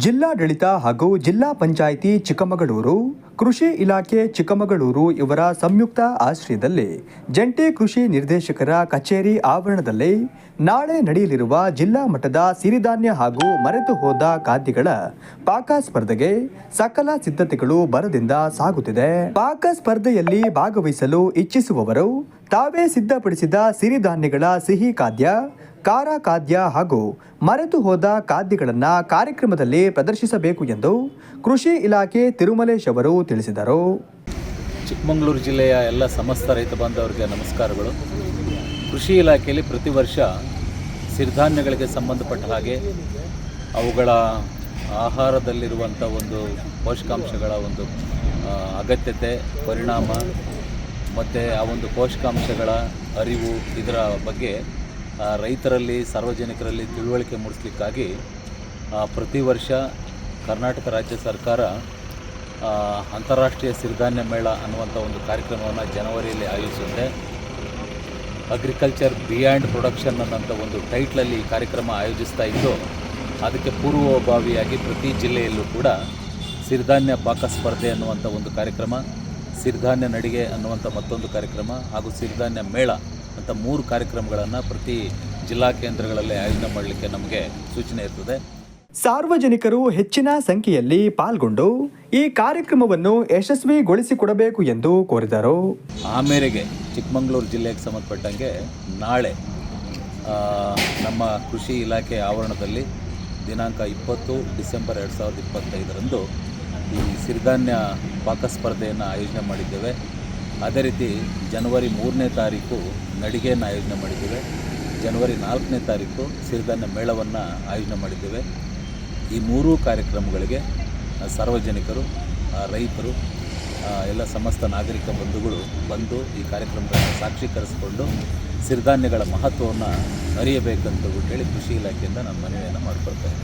ಜಿಲ್ಲಾಡಳಿತ ಹಾಗೂ ಜಿಲ್ಲಾ ಪಂಚಾಯಿತಿ ಚಿಕ್ಕಮಗಳೂರು, ಕೃಷಿ ಇಲಾಖೆ ಚಿಕ್ಕಮಗಳೂರು ಇವರ ಸಂಯುಕ್ತ ಆಶ್ರಯದಲ್ಲಿ ಜಂಟಿ ಕೃಷಿ ನಿರ್ದೇಶಕರ ಕಚೇರಿ ಆವರಣದಲ್ಲಿ ನಾಳೆ ನಡೆಯಲಿರುವ ಜಿಲ್ಲಾ ಮಟ್ಟದ ಸಿರಿಧಾನ್ಯ ಹಾಗೂ ಮರೆತು ಹೋದ ಖಾದ್ಯಗಳ ಪಾಕ ಸ್ಪರ್ಧೆಗೆ ಸಕಲ ಸಿದ್ಧತೆಗಳು ಭರದಿಂದ ಸಾಗುತ್ತಿದೆ. ಪಾಕ ಸ್ಪರ್ಧೆಯಲ್ಲಿ ಭಾಗವಹಿಸಲು ಇಚ್ಛಿಸುವವರು ತಾವೇ ಸಿದ್ಧಪಡಿಸಿದ ಸಿರಿಧಾನ್ಯಗಳ ಸಿಹಿ ಖಾದ್ಯ, ಖಾರ ಖಾದ್ಯ ಹಾಗೂ ಮರೆತು ಹೋದ ಖಾದ್ಯಗಳನ್ನು ಕಾರ್ಯಕ್ರಮದಲ್ಲಿ ಪ್ರದರ್ಶಿಸಬೇಕು ಎಂದು ಕೃಷಿ ಇಲಾಖೆ ತಿರುಮಲೇಶ್ ಅವರು ತಿಳಿಸಿದರು. ಚಿಕ್ಕಮಗಳೂರು ಜಿಲ್ಲೆಯ ಎಲ್ಲ ಸಮಸ್ತ ರೈತ ಬಾಂಧವರಿಗೆ ನಮಸ್ಕಾರಗಳು. ಕೃಷಿ ಇಲಾಖೆಯಲ್ಲಿ ಪ್ರತಿ ವರ್ಷ ಸಿರಿಧಾನ್ಯಗಳಿಗೆ ಸಂಬಂಧಪಟ್ಟ ಹಾಗೆ ಅವುಗಳ ಆಹಾರದಲ್ಲಿರುವಂಥ ಒಂದು ಪೋಷಕಾಂಶಗಳ ಒಂದು ಅಗತ್ಯತೆ, ಪರಿಣಾಮ ಮತ್ತು ಆ ಒಂದು ಪೋಷಕಾಂಶಗಳ ಅರಿವು, ಇದರ ಬಗ್ಗೆ ರೈತರಲ್ಲಿ, ಸಾರ್ವಜನಿಕರಲ್ಲಿ ತಿಳುವಳಿಕೆ ಮೂಡಿಸಲಿಕ್ಕಾಗಿ ಪ್ರತಿ ವರ್ಷ ಕರ್ನಾಟಕ ರಾಜ್ಯ ಸರ್ಕಾರ ಅಂತಾರಾಷ್ಟ್ರೀಯ ಸಿರಿಧಾನ್ಯ ಮೇಳ ಅನ್ನುವಂಥ ಒಂದು ಕಾರ್ಯಕ್ರಮವನ್ನು ಜನವರಿಯಲ್ಲಿ ಆಯೋಜಿಸುತ್ತೆ. ಅಗ್ರಿಕಲ್ಚರ್ ಬಿಯಾಂಡ್ ಪ್ರೊಡಕ್ಷನ್ ಅನ್ನೋಂಥ ಒಂದು ಟೈಟ್ಲಲ್ಲಿ ಈ ಕಾರ್ಯಕ್ರಮ ಆಯೋಜಿಸ್ತಾ ಇದ್ದು, ಅದಕ್ಕೆ ಪೂರ್ವಭಾವಿಯಾಗಿ ಪ್ರತಿ ಜಿಲ್ಲೆಯಲ್ಲೂ ಕೂಡ ಸಿರಿಧಾನ್ಯ ಪಾಕ ಸ್ಪರ್ಧೆ ಅನ್ನುವಂಥ ಒಂದು ಕಾರ್ಯಕ್ರಮ, ಸಿರಿಧಾನ್ಯ ನಡಿಗೆ ಅನ್ನುವಂಥ ಮತ್ತೊಂದು ಕಾರ್ಯಕ್ರಮ ಹಾಗೂ ಸಿರಿಧಾನ್ಯ ಮೇಳ ಅಂತ 3 ಕಾರ್ಯಕ್ರಮಗಳನ್ನು ಪ್ರತಿ ಜಿಲ್ಲಾ ಕೇಂದ್ರಗಳಲ್ಲಿ ಆಯೋಜನೆ ಮಾಡಲಿಕ್ಕೆ ನಮಗೆ ಸೂಚನೆ ಇರ್ತದೆ. ಸಾರ್ವಜನಿಕರು ಹೆಚ್ಚಿನ ಸಂಖ್ಯೆಯಲ್ಲಿ ಪಾಲ್ಗೊಂಡು ಈ ಕಾರ್ಯಕ್ರಮವನ್ನು ಯಶಸ್ವಿಗೊಳಿಸಿಕೊಡಬೇಕು ಎಂದು ಕೋರಿದರು. ಆ ಮೇರೆಗೆ ಚಿಕ್ಕಮಗಳೂರು ಜಿಲ್ಲೆಗೆ ಸಂಬಂಧಪಟ್ಟಂಗೆ ನಾಳೆ ನಮ್ಮ ಕೃಷಿ ಇಲಾಖೆ ಆವರಣದಲ್ಲಿ ದಿನಾಂಕ 20 ಡಿಸೆಂಬರ್ 2025ರಂದು ಈ ಸಿರಿಧಾನ್ಯ ಪಾಕ ಸ್ಪರ್ಧೆಯನ್ನು ಆಯೋಜನೆ ಮಾಡಿದ್ದೇವೆ. ಅದೇ ರೀತಿ ಜನವರಿ 3ನೇ ತಾರೀಕು ನಡಿಗೆಯನ್ನು ಆಯೋಜನೆ ಮಾಡಿದ್ದೇವೆ. ಜನವರಿ 4ನೇ ತಾರೀಕು ಸಿರಿಧಾನ್ಯ ಮೇಳವನ್ನು ಆಯೋಜನೆ ಮಾಡಿದ್ದೇವೆ. ಈ 3 ಕಾರ್ಯಕ್ರಮಗಳಿಗೆ ಸಾರ್ವಜನಿಕರು, ರೈತರು, ಎಲ್ಲ ಸಮಸ್ತ ನಾಗರಿಕ ಬಂಧುಗಳು ಬಂದು ಈ ಕಾರ್ಯಕ್ರಮಗಳನ್ನು ಸಾಕ್ಷೀಕರಿಸಿಕೊಂಡು ಸಿರಿಧಾನ್ಯಗಳ ಮಹತ್ವವನ್ನು ಅರಿಯಬೇಕಂತ ಹೇಳಿ ಕೃಷಿ ಇಲಾಖೆಯಿಂದ ನಾನು ಮನವಿಯನ್ನು ಮಾಡಿಕೊಳ್ತೇನೆ.